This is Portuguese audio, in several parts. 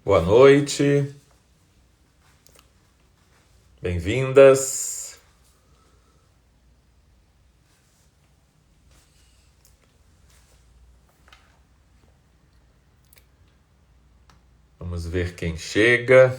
Boa noite, bem-vindas. Vamos ver quem chega.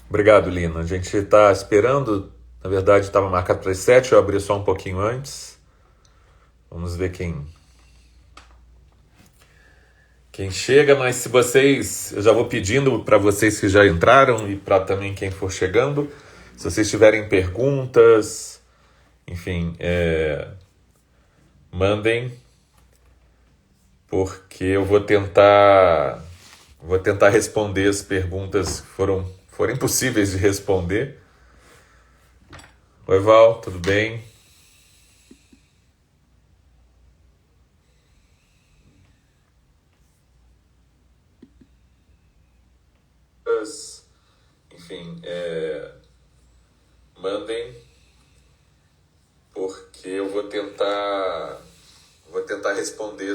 Obrigado, Lina. A gente está esperando. Na verdade, estava marcado para as 7, eu abri só um pouquinho antes. Vamos ver quem chega, mas se vocês... Eu já vou pedindo para vocês que já entraram e para também quem for chegando, se vocês tiverem perguntas, enfim, mandem, porque eu vou tentar responder as perguntas que forem possíveis de responder. Oi, Val, tudo bem? Enfim, mandem, porque eu vou tentar responder.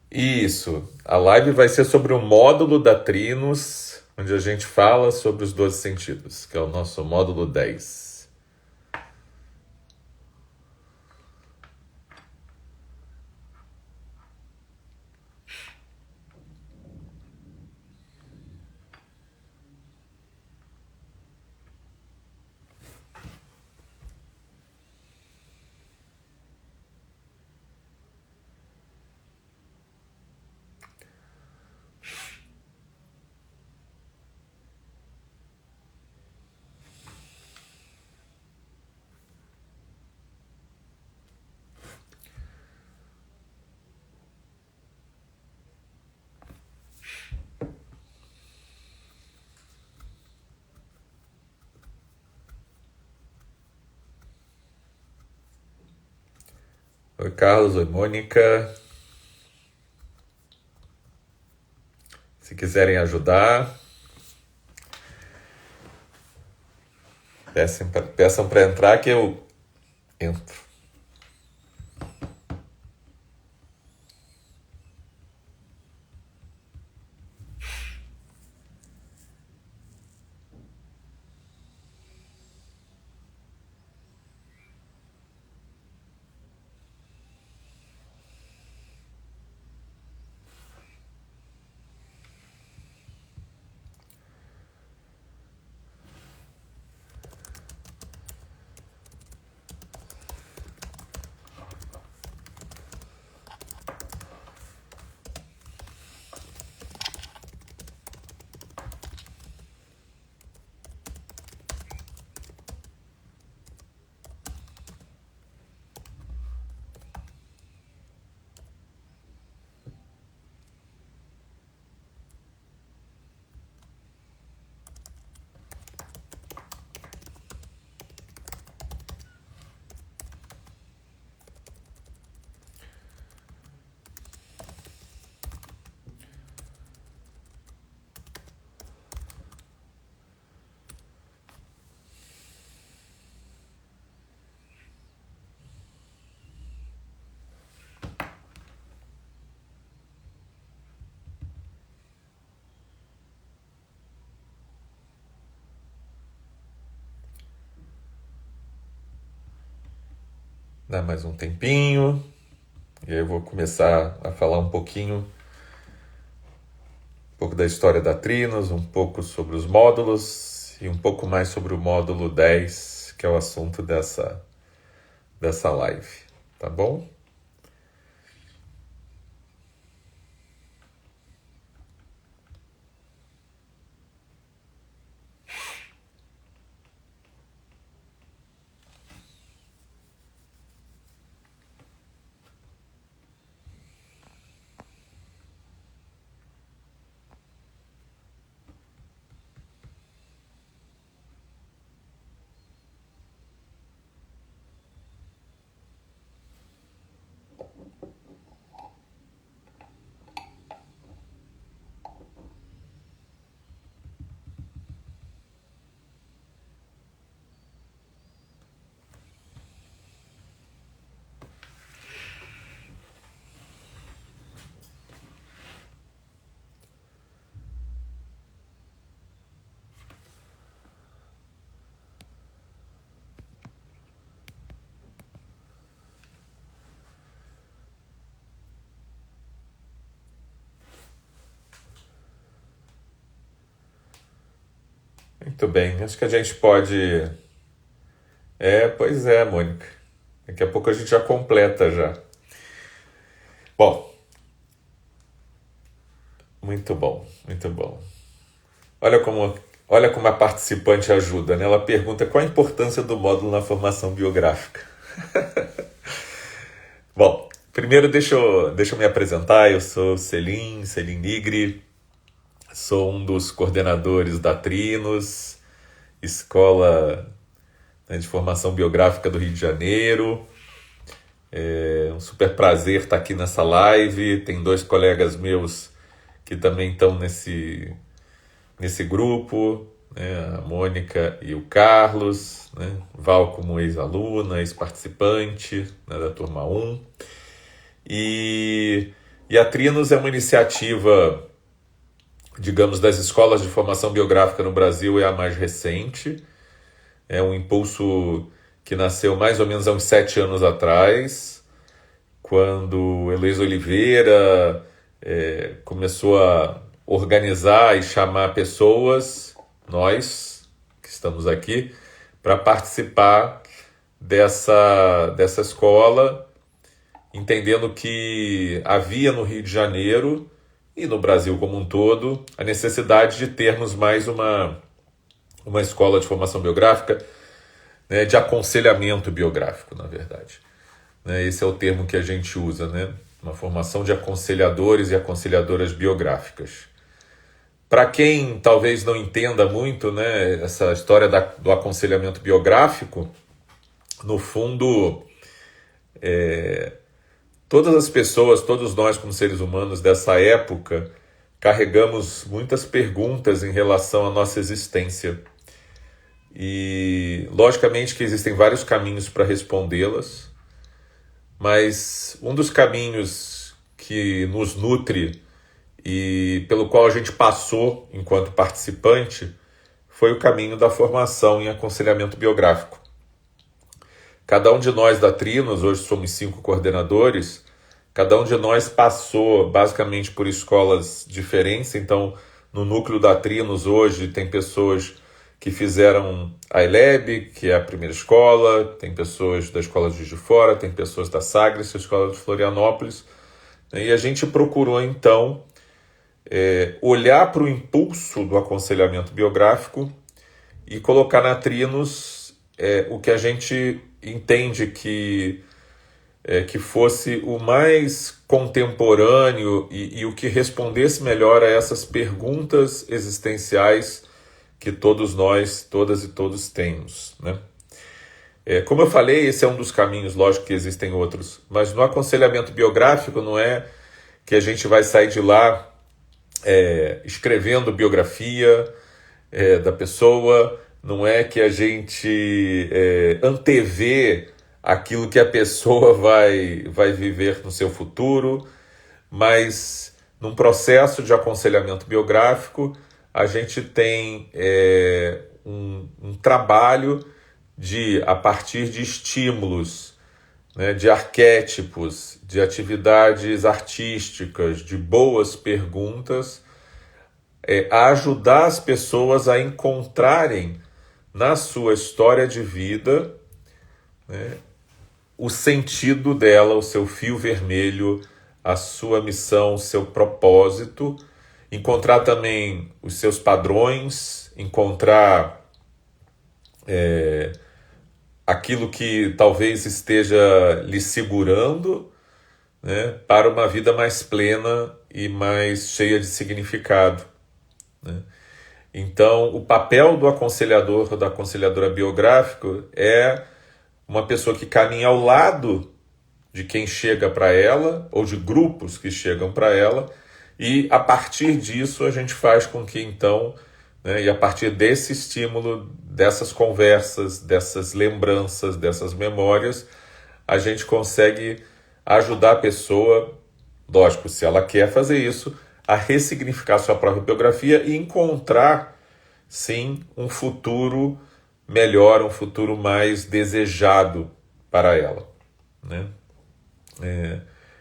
Isso, a live vai ser sobre o módulo da Trinos, onde a gente fala sobre os 12 sentidos, que é o nosso módulo 10. Oi, Carlos, oi, Mônica. Se quiserem ajudar, peçam para entrar que eu entro. Dá mais um tempinho. E aí eu vou começar a falar um pouco da história da Trinos, um pouco sobre os módulos e um pouco mais sobre o módulo 10, que é o assunto dessa live. Tá bom? Muito bem, acho que a gente pode... pois é, Mônica. Daqui a pouco a gente já completa já. Bom, muito bom, muito bom. Olha como a participante ajuda, né? Ela pergunta qual a importância do módulo na formação biográfica. Bom, primeiro deixa eu me apresentar. Eu sou Selim Nigri, sou um dos coordenadores da Trinos, Escola, né, de Formação Biográfica do Rio de Janeiro. É um super prazer estar aqui nessa live. Tem 2 colegas meus que também estão nesse grupo, né? A Mônica e o Carlos, né? Val como ex-aluna, ex-participante, né, da turma 1. E a Trinos é uma iniciativa, digamos, das escolas de formação biográfica no Brasil, é a mais recente. É um impulso que nasceu mais ou menos há uns 7 anos atrás, quando Heloísa Oliveira começou a organizar e chamar pessoas, nós que estamos aqui, para participar dessa escola, entendendo que havia no Rio de Janeiro e no Brasil como um todo a necessidade de termos mais uma escola de formação biográfica, né, de aconselhamento biográfico, na verdade. Esse é o termo que a gente usa, né? Uma formação de aconselhadores e aconselhadoras biográficas. Para quem talvez não entenda muito, né, essa história do aconselhamento biográfico, no fundo, todas as pessoas, todos nós como seres humanos dessa época, carregamos muitas perguntas em relação à nossa existência. E, logicamente, que existem vários caminhos para respondê-las, mas um dos caminhos que nos nutre e pelo qual a gente passou enquanto participante foi o caminho da formação em aconselhamento biográfico. Cada um de nós da Trinos, hoje somos 5 coordenadores, cada um de nós passou basicamente por escolas diferentes. Então, no núcleo da Trinos hoje tem pessoas que fizeram a ELEB, que é a primeira escola, tem pessoas da Escola de Juiz de Fora, tem pessoas da Sagres, da Escola de Florianópolis, e a gente procurou, então, olhar para o impulso do aconselhamento biográfico e colocar na Trinos o que a gente entende que fosse o mais contemporâneo e o que respondesse melhor a essas perguntas existenciais que todos nós, todas e todos temos, né? Como eu falei, esse é um dos caminhos, lógico que existem outros, mas no aconselhamento biográfico não é que a gente vai sair de lá escrevendo biografia da pessoa, não é que a gente antevê aquilo que a pessoa vai viver no seu futuro, mas num processo de aconselhamento biográfico a gente tem um trabalho de, a partir de estímulos, né, de arquétipos, de atividades artísticas, de boas perguntas, a ajudar as pessoas a encontrarem na sua história de vida, né, o sentido dela, o seu fio vermelho, a sua missão, o seu propósito, encontrar também os seus padrões, encontrar aquilo que talvez esteja lhe segurando, né, para uma vida mais plena e mais cheia de significado, né? Então, o papel do aconselhador ou da aconselhadora biográfico é uma pessoa que caminha ao lado de quem chega para ela, ou de grupos que chegam para ela, e a partir disso a gente faz com que então, né, e a partir desse estímulo, dessas conversas, dessas lembranças, dessas memórias, a gente consegue ajudar a pessoa, lógico, se ela quer fazer isso, a ressignificar sua própria biografia e encontrar, sim, um futuro melhor, um futuro mais desejado para ela, né?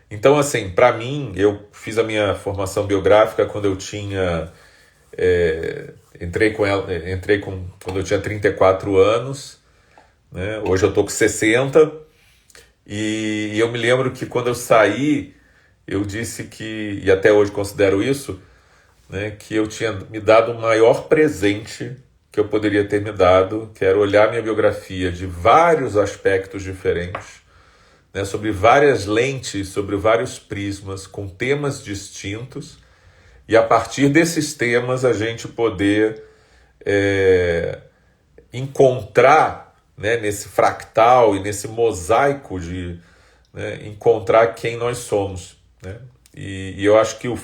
Então, assim, para mim, eu fiz a minha formação biográfica quando eu tinha... quando eu tinha 34 anos, né? Hoje eu estou com 60, e eu me lembro que quando eu saí, eu disse que, e até hoje considero isso, né, que eu tinha me dado o maior presente que eu poderia ter me dado, que era olhar minha biografia de vários aspectos diferentes, né, sobre várias lentes, sobre vários prismas, com temas distintos, e a partir desses temas a gente poder encontrar, né, nesse fractal e nesse mosaico de, né, encontrar quem nós somos, né? E eu acho que o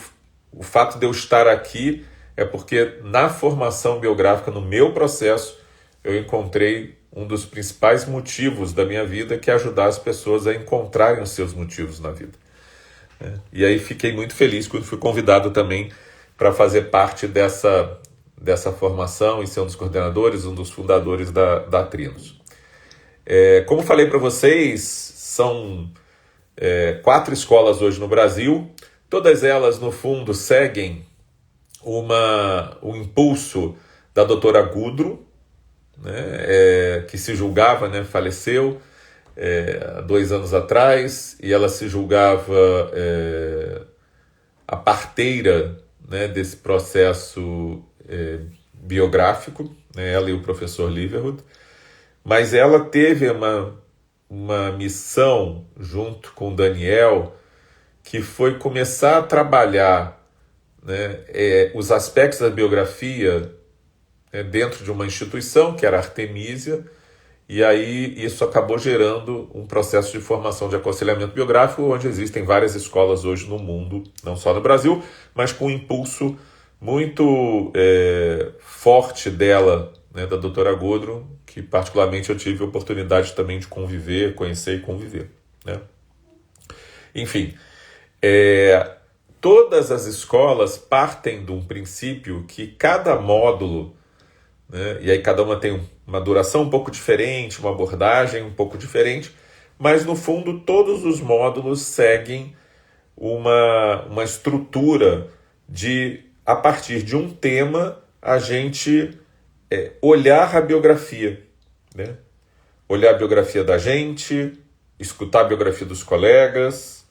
fato de eu estar aqui é porque na formação biográfica, no meu processo, eu encontrei um dos principais motivos da minha vida, que é ajudar as pessoas a encontrarem os seus motivos na vida, né? E aí fiquei muito feliz quando fui convidado também para fazer parte dessa formação e ser um dos coordenadores, um dos fundadores da Trinos. Como falei para vocês, são 4 escolas hoje no Brasil. Todas elas, no fundo, seguem o impulso da doutora Gudrun, né, que se julgava, né, faleceu há 2 anos atrás, e ela se julgava a parteira, né, desse processo biográfico, né, ela e o professor Liverwood, mas ela teve uma missão junto com o Daniel, que foi começar a trabalhar, né, os aspectos da biografia, né, dentro de uma instituição, que era a Artemisia, e aí isso acabou gerando um processo de formação de aconselhamento biográfico, onde existem várias escolas hoje no mundo, não só no Brasil, mas com um impulso muito forte dela, né, da doutora Gudrun, que particularmente eu tive a oportunidade também de conviver, conhecer e conviver, né? Enfim, todas as escolas partem de um princípio que cada módulo, né, e aí cada uma tem uma duração um pouco diferente, uma abordagem um pouco diferente, mas no fundo todos os módulos seguem uma estrutura de, a partir de um tema, a gente olhar a biografia, né? Olhar a biografia da gente, escutar a biografia dos colegas,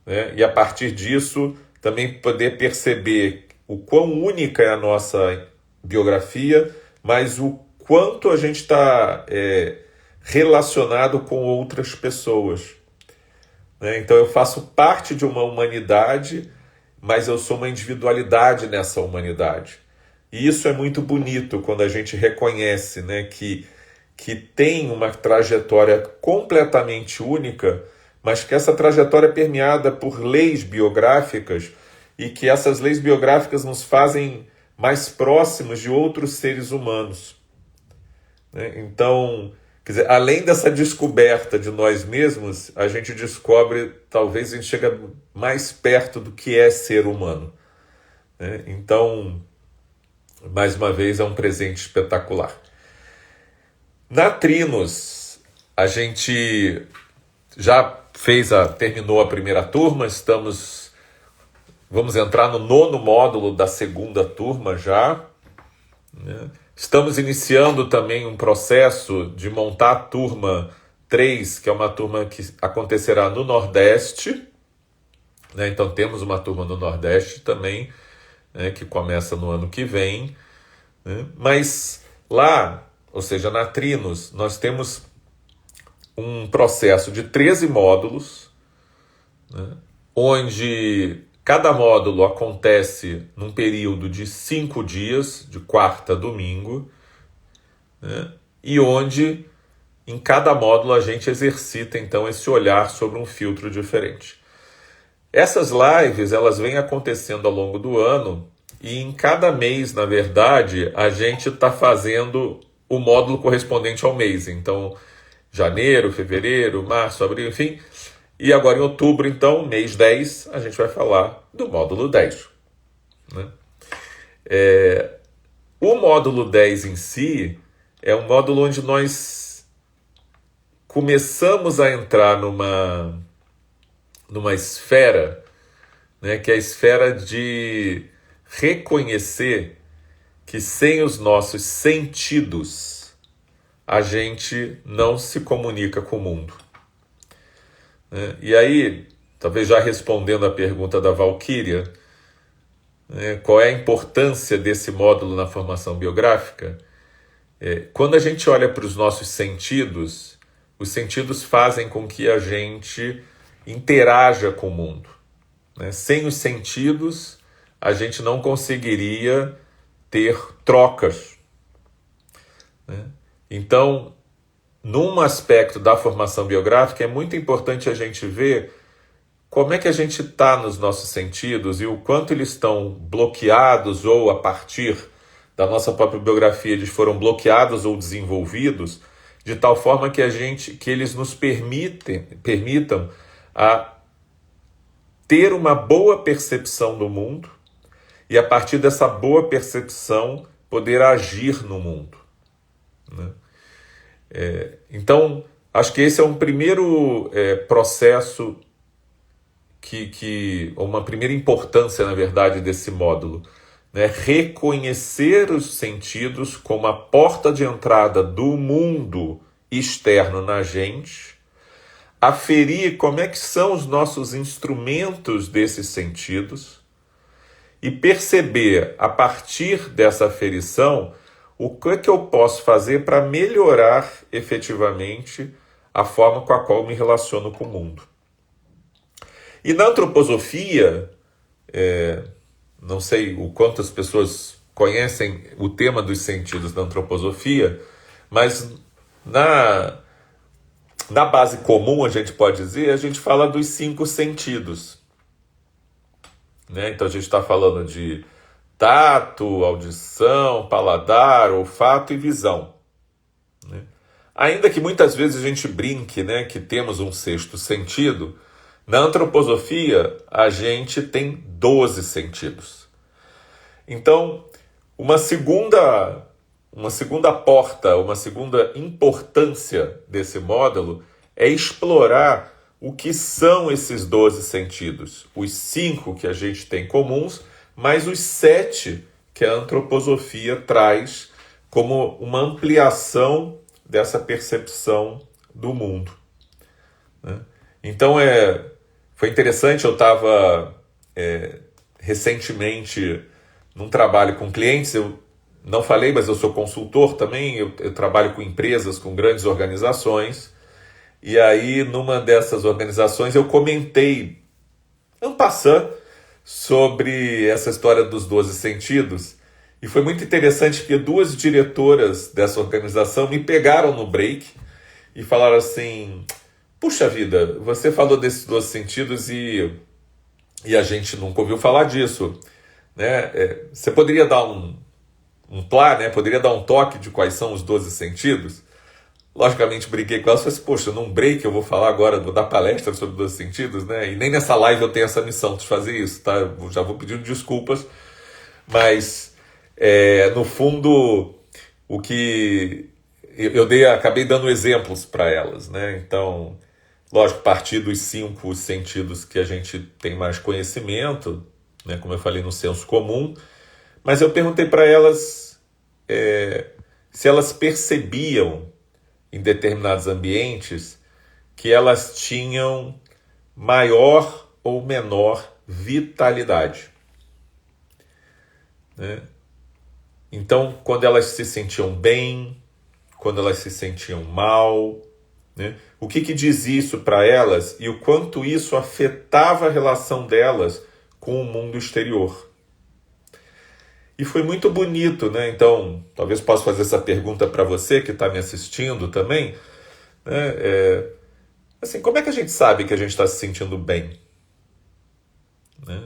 né? E a partir disso também poder perceber o quão única é a nossa biografia, mas o quanto a gente está relacionado com outras pessoas, né? Então eu faço parte de uma humanidade, mas eu sou uma individualidade nessa humanidade. E isso é muito bonito quando a gente reconhece, né, que tem uma trajetória completamente única, mas que essa trajetória é permeada por leis biográficas, e que essas leis biográficas nos fazem mais próximos de outros seres humanos, né? Então, quer dizer, além dessa descoberta de nós mesmos, a gente descobre, talvez a gente chega mais perto do que é ser humano, né? Então, mais uma vez, é um presente espetacular. Na Trinos, a gente terminou a primeira turma, vamos entrar no 9º módulo da segunda turma já, né? Estamos iniciando também um processo de montar a turma 3, que é uma turma que acontecerá no Nordeste, né? Então temos uma turma no Nordeste também, né, que começa no ano que vem, né? Mas lá, ou seja, na Trinos, nós temos um processo de 13 módulos, né, onde cada módulo acontece num período de 5 dias, de quarta a domingo, né, e onde em cada módulo a gente exercita então esse olhar sobre um filtro diferente. Essas lives, elas vêm acontecendo ao longo do ano e em cada mês, na verdade, a gente está fazendo o módulo correspondente ao mês. Então, janeiro, fevereiro, março, abril, enfim. E agora em outubro, então, mês 10, a gente vai falar do módulo 10. Né? O módulo 10 em si é um módulo onde nós começamos a entrar numa esfera, né, que é a esfera de reconhecer que sem os nossos sentidos a gente não se comunica com o mundo. Né? E aí, talvez já respondendo a pergunta da Valquíria, né, qual é a importância desse módulo na formação biográfica? Quando a gente olha para os nossos sentidos, os sentidos fazem com que a gente interaja com o mundo. Né? Sem os sentidos, a gente não conseguiria ter trocas. Né? Então, num aspecto da formação biográfica, é muito importante a gente ver como é que a gente está nos nossos sentidos e o quanto eles estão bloqueados ou, a partir da nossa própria biografia, eles foram bloqueados ou desenvolvidos de tal forma que eles nos permitam a ter uma boa percepção do mundo e, a partir dessa boa percepção, poder agir no mundo. Né? Então, acho que esse é um primeiro processo, ou uma primeira importância, na verdade, desse módulo. Né? Reconhecer os sentidos como a porta de entrada do mundo externo na gente, aferir como é que são os nossos instrumentos desses sentidos e perceber, a partir dessa aferição, o que é que eu posso fazer para melhorar efetivamente a forma com a qual eu me relaciono com o mundo. E na antroposofia, não sei o quanto as pessoas conhecem o tema dos sentidos da antroposofia, mas na base comum, a gente pode dizer, a gente fala dos 5 sentidos. Né? Então a gente está falando de tato, audição, paladar, olfato e visão. Né? Ainda que muitas vezes a gente brinque, né, que temos um 6º sentido, na antroposofia a gente tem 12 sentidos. Então, uma segunda porta, uma segunda importância desse módulo é explorar o que são esses 12 sentidos. Os 5 que a gente tem comuns, mais os 7 que a antroposofia traz como uma ampliação dessa percepção do mundo. Né? Então, foi interessante, eu estava recentemente num trabalho com clientes, eu não falei, mas eu sou consultor também, eu trabalho com empresas, com grandes organizações, e aí numa dessas organizações eu comentei, en passant, sobre essa história dos 12 sentidos, e foi muito interessante porque 2 diretoras dessa organização me pegaram no break e falaram assim: puxa vida, você falou desses 12 sentidos e a gente nunca ouviu falar disso. Né? Você poderia dar um plá, né? Poderia dar um toque de quais são os 12 sentidos? Logicamente briguei com elas, falei assim, poxa, num break eu vou falar agora, vou dar palestra sobre 12 sentidos, né? E nem nessa live eu tenho essa missão de fazer isso, tá? Eu já vou pedindo desculpas, mas no fundo o que eu acabei dando exemplos para elas, né? Então, Lógico, partir dos 5 sentidos que a gente tem mais conhecimento, né, como eu falei, no senso comum, mas eu perguntei para elas se elas percebiam em determinados ambientes que elas tinham maior ou menor vitalidade, né? Então, quando elas se sentiam bem, quando elas se sentiam mal, né? O que diz isso para elas e o quanto isso afetava a relação delas com o mundo exterior. E foi muito bonito, né? Então, talvez possa fazer essa pergunta para você que está me assistindo também, né? Assim, como é que a gente sabe que a gente está se sentindo bem? Né?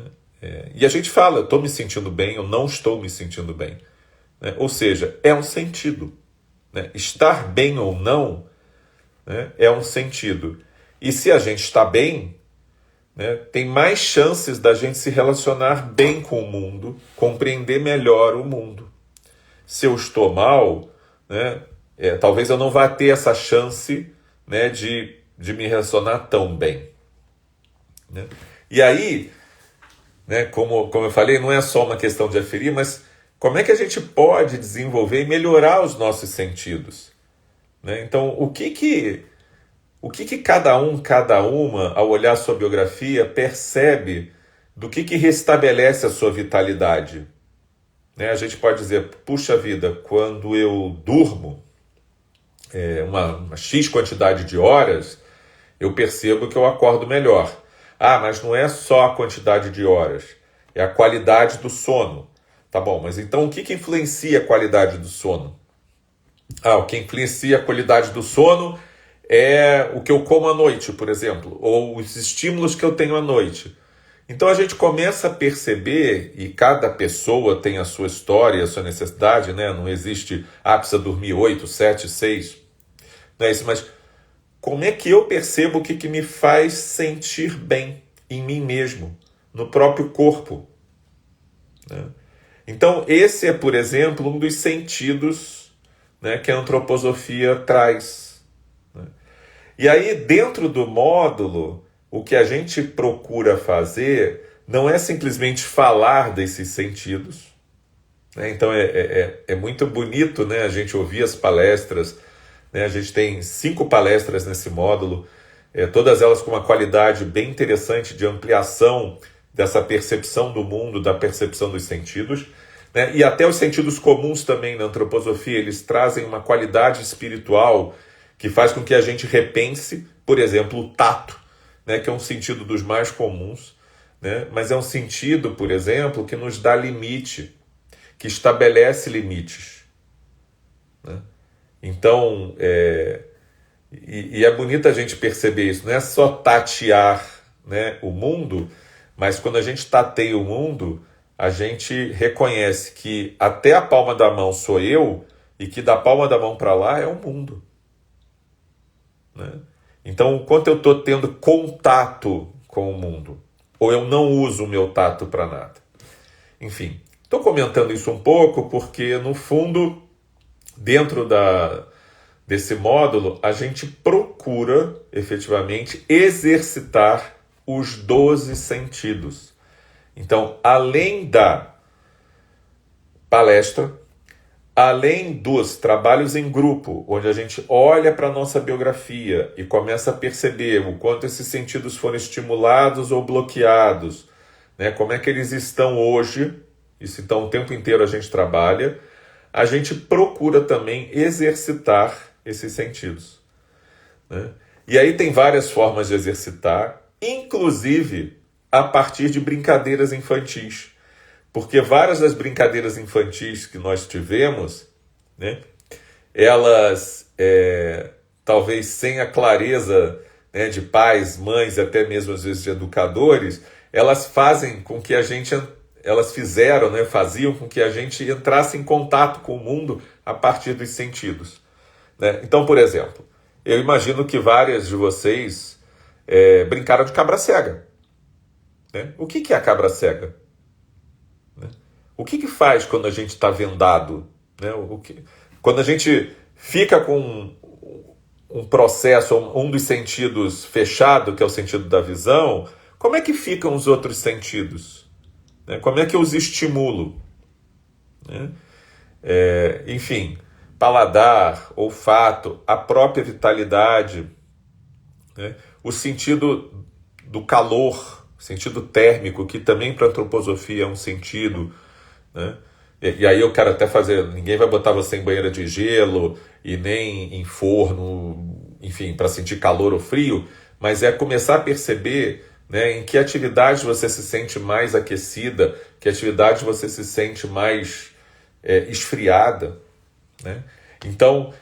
E a gente fala, eu estou me sentindo bem, eu não estou me sentindo bem. Né? Ou seja, é um sentido. Né? Estar bem ou não, né, é um sentido. E se a gente está bem, né, tem mais chances da gente se relacionar bem com o mundo, compreender melhor o mundo. Se eu estou mal, né, talvez eu não vá ter essa chance, né, de me relacionar tão bem. Né? E aí, né, como eu falei, não é só uma questão de aferir, mas como é que a gente pode desenvolver e melhorar os nossos sentidos? Né? Então, o que cada um, cada uma, ao olhar a sua biografia, percebe do que restabelece a sua vitalidade? Né? A gente pode dizer, puxa vida, quando eu durmo uma X quantidade de horas, eu percebo que eu acordo melhor. Ah, mas não é só a quantidade de horas, é a qualidade do sono. Tá bom, mas então o que influencia a qualidade do sono? O que influencia a qualidade do sono é o que eu como à noite, por exemplo, ou os estímulos que eu tenho à noite. Então a gente começa a perceber, e cada pessoa tem a sua história, a sua necessidade, né? Não existe, precisa dormir 8, 7, 6. Não é isso, mas como é que eu percebo o que me faz sentir bem em mim mesmo, no próprio corpo? Né? Então esse é, por exemplo, um dos sentidos, né, que a antroposofia traz. Né? E aí, dentro do módulo, o que a gente procura fazer não é simplesmente falar desses sentidos. Né? Então é muito bonito, né, a gente ouvir as palestras. Né? A gente tem 5 palestras nesse módulo, todas elas com uma qualidade bem interessante de ampliação dessa percepção do mundo, da percepção dos sentidos. Né? E até os sentidos comuns também na antroposofia, eles trazem uma qualidade espiritual que faz com que a gente repense, por exemplo, o tato, né? Que é um sentido dos mais comuns, né? Mas é um sentido, por exemplo, que nos dá limite, que estabelece limites. Né? Então, é bonito a gente perceber isso, não é só tatear, né, o mundo, mas quando a gente tateia o mundo, a gente reconhece que até a palma da mão sou eu e que da palma da mão para lá é o mundo. Né? Então, o quanto eu estou tendo contato com o mundo, ou eu não uso o meu tato para nada. Enfim, estou comentando isso um pouco porque, no fundo, dentro desse módulo, a gente procura, efetivamente, exercitar os 12 sentidos. Então, além da palestra, além dos trabalhos em grupo, onde a gente olha para a nossa biografia e começa a perceber o quanto esses sentidos foram estimulados ou bloqueados, né? Como é que eles estão hoje, isso então o tempo inteiro a gente trabalha, a gente procura também exercitar esses sentidos. Né? E aí tem várias formas de exercitar, inclusive a partir de brincadeiras infantis. Porque várias das brincadeiras infantis que nós tivemos, né, elas, talvez sem a clareza, né, de pais, mães, até mesmo às vezes de educadores, elas fazem com que a gente, elas fizeram, né, faziam com que a gente entrasse em contato com o mundo a partir dos sentidos. Né? Então, por exemplo, eu imagino que várias de vocês brincaram de cabra cega. Né? O que é a cabra cega? Né? O que faz quando a gente está vendado? Né? Quando a gente fica com um processo, um dos sentidos fechado, que é o sentido da visão, como é que ficam os outros sentidos? Né? Como é que eu os estimulo? Né? Enfim, paladar, olfato, a própria vitalidade, né? O sentido do calor, sentido térmico, que também para a antroposofia é um sentido, né? E aí eu quero até fazer, ninguém vai botar você em banheira de gelo e nem em forno, enfim, para sentir calor ou frio, mas é começar a perceber, né, em que atividade você se sente mais aquecida, que atividade você se sente mais esfriada, né? Então,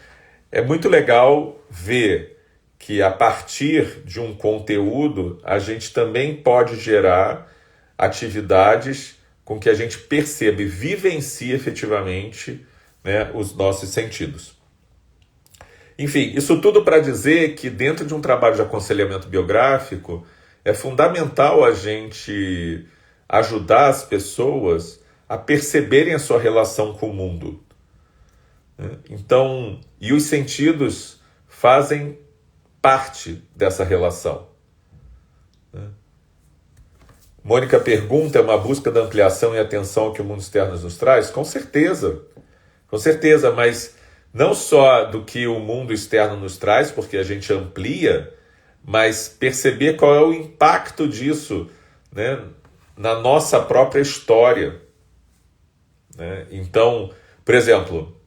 é muito legal ver que a partir de um conteúdo a gente também pode gerar atividades com que a gente perceba e vivencie efetivamente, né, os nossos sentidos. Enfim, isso tudo para dizer que dentro de um trabalho de aconselhamento biográfico é fundamental a gente ajudar as pessoas a perceberem a sua relação com o mundo. Então, e os sentidos fazem parte dessa relação. Mônica pergunta, é uma busca da ampliação e atenção que o mundo externo nos traz? Com certeza, mas não só do que o mundo externo nos traz, porque a gente amplia, mas perceber qual é o impacto disso, né, na nossa própria história. Né? Então, por exemplo,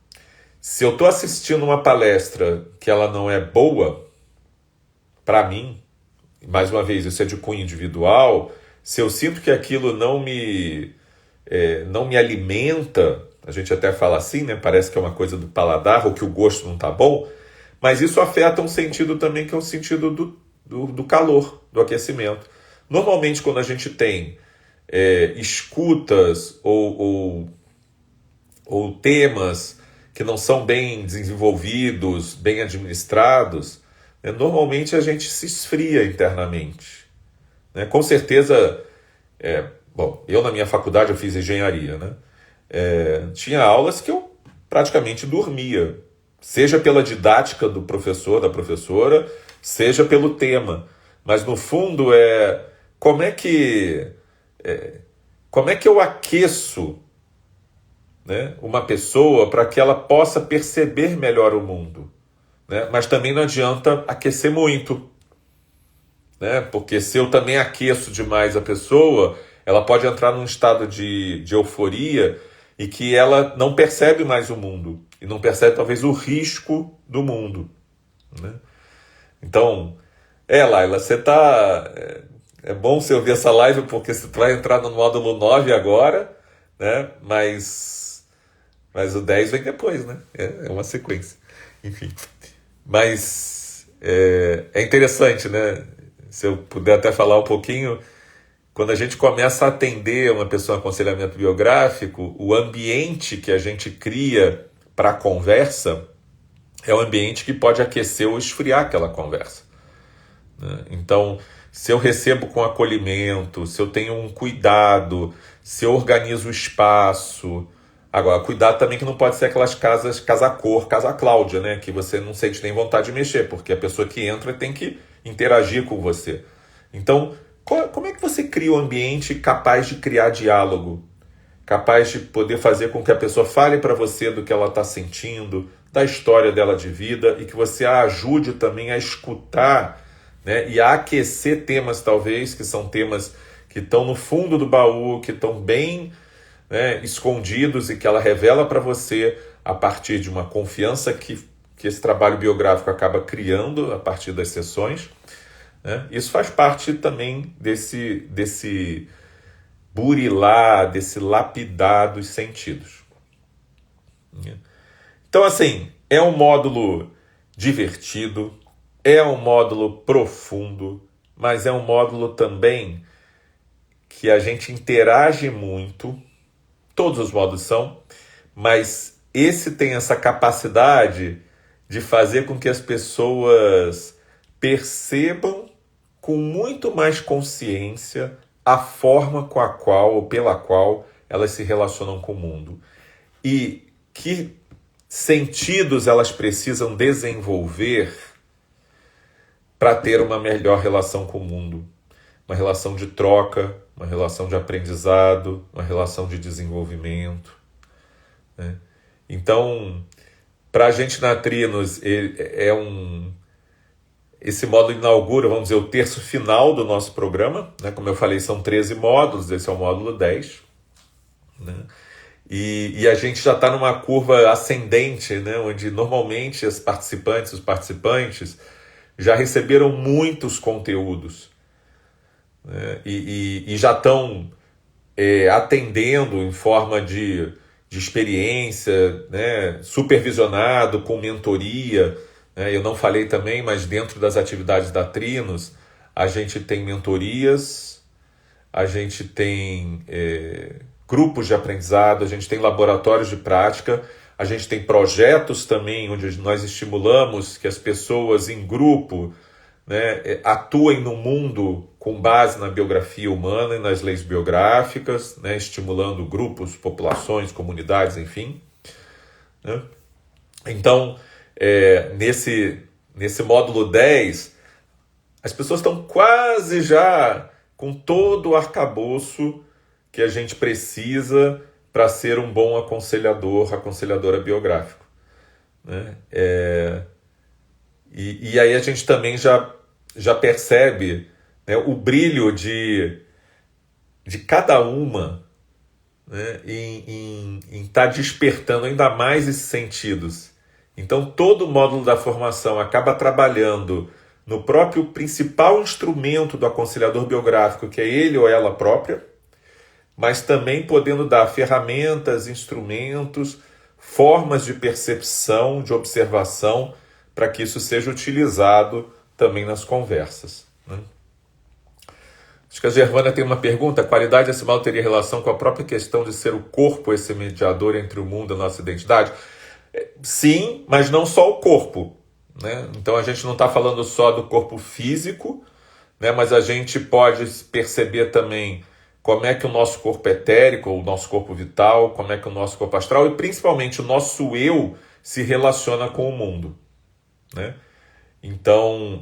se eu estou assistindo uma palestra que ela não é boa, para mim, mais uma vez, isso é de cunho individual, se eu sinto que aquilo não me alimenta, a gente até fala assim, né? Parece que é uma coisa do paladar ou que o gosto não está bom, mas isso afeta um sentido também que é o sentido do calor, do aquecimento. Normalmente, quando a gente tem escutas ou temas que não são bem desenvolvidos, bem administrados, né, normalmente a gente se esfria internamente. Né? Com certeza, bom, eu na minha faculdade eu fiz engenharia, né? Tinha aulas que eu praticamente dormia, seja pela didática do professor, da professora, seja pelo tema. Mas no fundo como é que eu aqueço, né, uma pessoa para que ela possa perceber melhor o mundo, né? Mas também não adianta aquecer muito, né? Porque se eu também aqueço demais a pessoa, ela pode entrar num estado de euforia e que ela não percebe mais o mundo e não percebe talvez o risco do mundo, né? Então, Laila, você tá... É bom você ouvir essa live porque você vai entrar no módulo 9 agora, né? Mas o 10 vem depois, né? É uma sequência. Enfim. Mas é interessante, né? Se eu puder até falar um pouquinho, quando a gente começa a atender uma pessoa em aconselhamento biográfico, o ambiente que a gente cria para a conversa é um ambiente que pode aquecer ou esfriar aquela conversa. Né? Então, se eu recebo com acolhimento, se eu tenho um cuidado, se eu organizo o espaço... Agora, cuidado também que não pode ser aquelas casas, casa cor, casa Cláudia, né? Que você não sente nem vontade de mexer, porque a pessoa que entra tem que interagir com você. Então, como é que você cria um ambiente capaz de criar diálogo? Capaz de poder fazer com que a pessoa fale para você do que ela está sentindo, da história dela de vida, e que você a ajude também a escutar, né? E a aquecer temas, talvez, que são temas que estão no fundo do baú, que estão bem... né, escondidos e que ela revela para você a partir de uma confiança que esse trabalho biográfico acaba criando a partir das sessões. Né? Isso faz parte também desse burilar, desse lapidar dos sentidos. Então, assim, é um módulo divertido, é um módulo profundo, mas é um módulo também que a gente interage muito. Todos os módulos são, mas esse tem essa capacidade de fazer com que as pessoas percebam com muito mais consciência a forma com a qual ou pela qual elas se relacionam com o mundo. E que sentidos elas precisam desenvolver para ter uma melhor relação com o mundo, uma relação de troca, uma relação de aprendizado, uma relação de desenvolvimento, né? Então, para a gente na Trinos, esse módulo inaugura, vamos dizer, o terço final do nosso programa, né? Como eu falei, são 13 módulos, esse é o módulo 10, né? E a gente já está numa curva ascendente, né? Onde normalmente os participantes já receberam muitos conteúdos, né? E já estão atendendo em forma de experiência, né? Supervisionado, com mentoria, né? Eu não falei também, mas dentro das atividades da Trinos, a gente tem mentorias, a gente tem grupos de aprendizado, a gente tem laboratórios de prática, a gente tem projetos também onde nós estimulamos que as pessoas em grupo, né, atuem no mundo com base na biografia humana e nas leis biográficas, né, estimulando grupos, populações, comunidades, enfim, né? Então, nesse módulo 10, as pessoas estão quase já com todo o arcabouço que a gente precisa para ser um bom aconselhadora biográfico, né? E aí a gente também já percebe, né, o brilho de cada uma, né, em estar despertando ainda mais esses sentidos. Então todo o módulo da formação acaba trabalhando no próprio principal instrumento do aconselhador biográfico, que é ele ou ela própria, mas também podendo dar ferramentas, instrumentos, formas de percepção, de observação, para que isso seja utilizado também nas conversas, né? Acho que a Gervana tem uma pergunta. A qualidade desse mal teria relação com a própria questão de ser o corpo esse mediador entre o mundo e a nossa identidade? Sim, mas não só o corpo, né? Então a gente não está falando só do corpo físico, né? Mas a gente pode perceber também como é que o nosso corpo etérico, o nosso corpo vital, como é que o nosso corpo astral e principalmente o nosso eu se relaciona com o mundo, né? Então,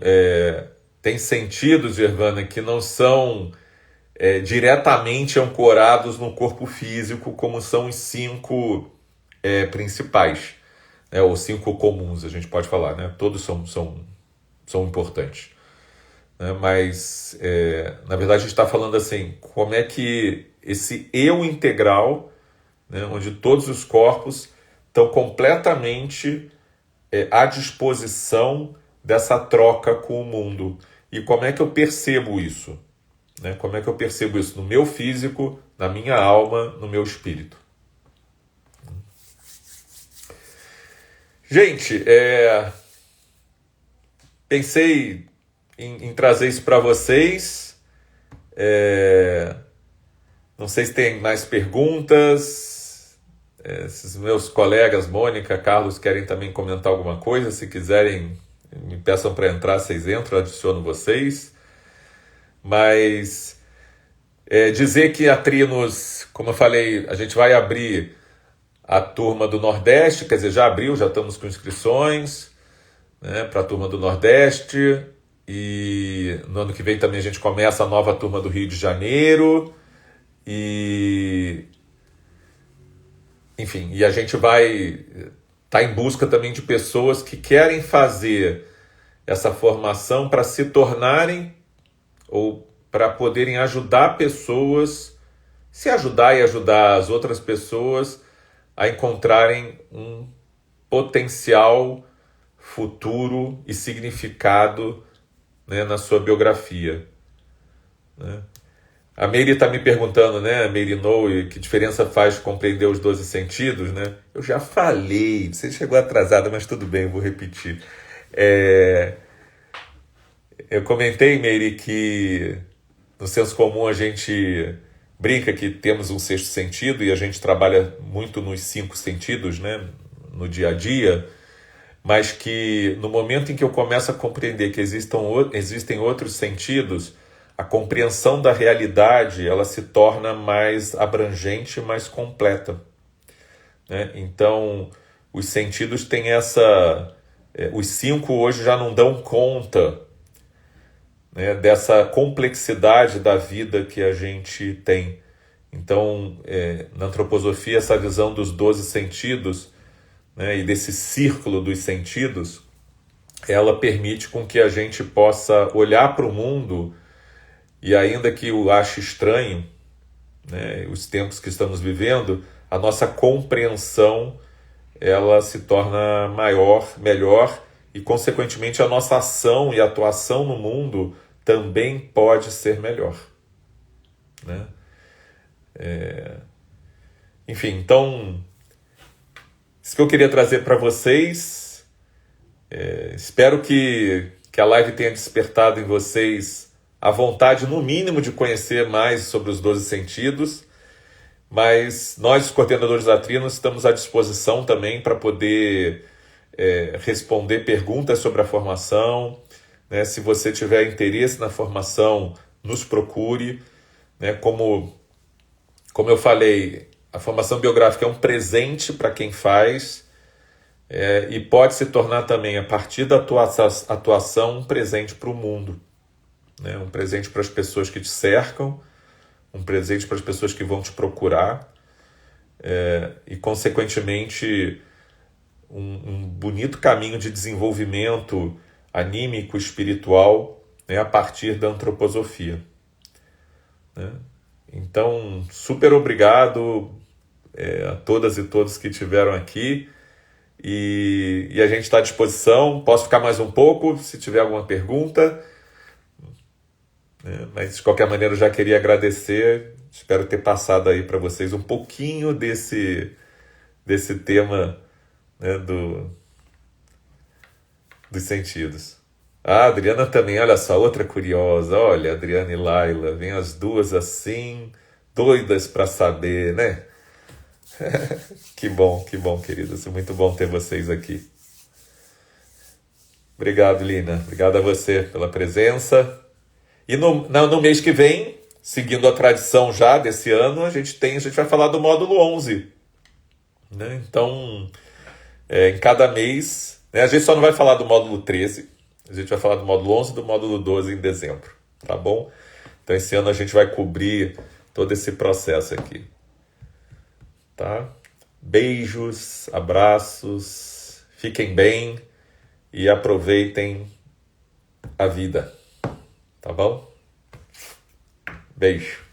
tem sentidos, Gervana, que não são diretamente ancorados no corpo físico, como são os 5 principais, né? Ou 5 comuns, a gente pode falar, né? Todos são importantes, né? Mas, na verdade, a gente está falando assim, como é que esse eu integral, né, onde todos os corpos estão completamente à disposição dessa troca com o mundo. E como é que eu percebo isso? Né? Como é que eu percebo isso no meu físico, na minha alma, no meu espírito? Gente, pensei em trazer isso para vocês. Não sei se tem mais perguntas. Esses meus colegas, Mônica, Carlos, querem também comentar alguma coisa. Se quiserem, me peçam para entrar, vocês entram, eu adiciono vocês. Mas dizer que a Trinos, como eu falei, a gente vai abrir a turma do Nordeste, quer dizer, já abriu, já estamos com inscrições, né, para a turma do Nordeste, e no ano que vem também a gente começa a nova turma do Rio de Janeiro, enfim, e a gente vai estar em busca também de pessoas que querem fazer essa formação para se tornarem ou para poderem ajudar pessoas, se ajudar e ajudar as outras pessoas a encontrarem um potencial futuro e significado, né, na sua biografia, né? A Meire está me perguntando, né, a Meire Noe, que diferença faz compreender os 12 sentidos, né? Eu já falei, você chegou atrasada, mas tudo bem, eu vou repetir. Eu comentei, Meire, que no senso comum a gente brinca que temos um sexto sentido e a gente trabalha muito nos 5 sentidos, né, no dia a dia, mas que no momento em que eu começo a compreender que existem outros sentidos, a compreensão da realidade ela se torna mais abrangente, mais completa, né? Então, os sentidos têm os 5 hoje já não dão conta né, dessa complexidade da vida que a gente tem. Então, na antroposofia, essa visão dos 12 sentidos, né, e desse círculo dos sentidos, ela permite com que a gente possa olhar para o mundo e, ainda que o ache estranho, né, os tempos que estamos vivendo, a nossa compreensão ela se torna maior, melhor, e consequentemente a nossa ação e atuação no mundo também pode ser melhor, né? Enfim, então isso que eu queria trazer para vocês. Espero que a live tenha despertado em vocês a vontade, no mínimo, de conhecer mais sobre os 12 sentidos. Mas nós, os coordenadores da Trino, estamos à disposição também para poder responder perguntas sobre a formação, né? Se você tiver interesse na formação, nos procure, né? Como eu falei, a formação biográfica é um presente para quem faz, e pode se tornar também, a partir da atuação, um presente para o mundo, né? Um presente para as pessoas que te cercam, um presente para as pessoas que vão te procurar, e, consequentemente, um bonito caminho de desenvolvimento anímico, espiritual, né, a partir da antroposofia, né? Então, super obrigado a todas e todos que estiveram aqui, e a gente está à disposição. Posso ficar mais um pouco, se tiver alguma pergunta, mas de qualquer maneira eu já queria agradecer. Espero ter passado aí para vocês um pouquinho desse tema, né, dos sentidos. A Adriana também, olha só, outra curiosa. Olha, Adriana e Laila, vem as duas assim, doidas para saber, né? Que bom, queridas. É muito bom ter vocês aqui. Obrigado, Lina. Obrigado a você pela presença. E no mês que vem, seguindo a tradição já desse ano, a gente vai falar do módulo 11. Né? Então, em cada mês, né, a gente só não vai falar do módulo 13, a gente vai falar do módulo 11 e do módulo 12 em dezembro, tá bom? Então, esse ano a gente vai cobrir todo esse processo aqui. Tá? Beijos, abraços, fiquem bem e aproveitem a vida. Tá bom? Beijo.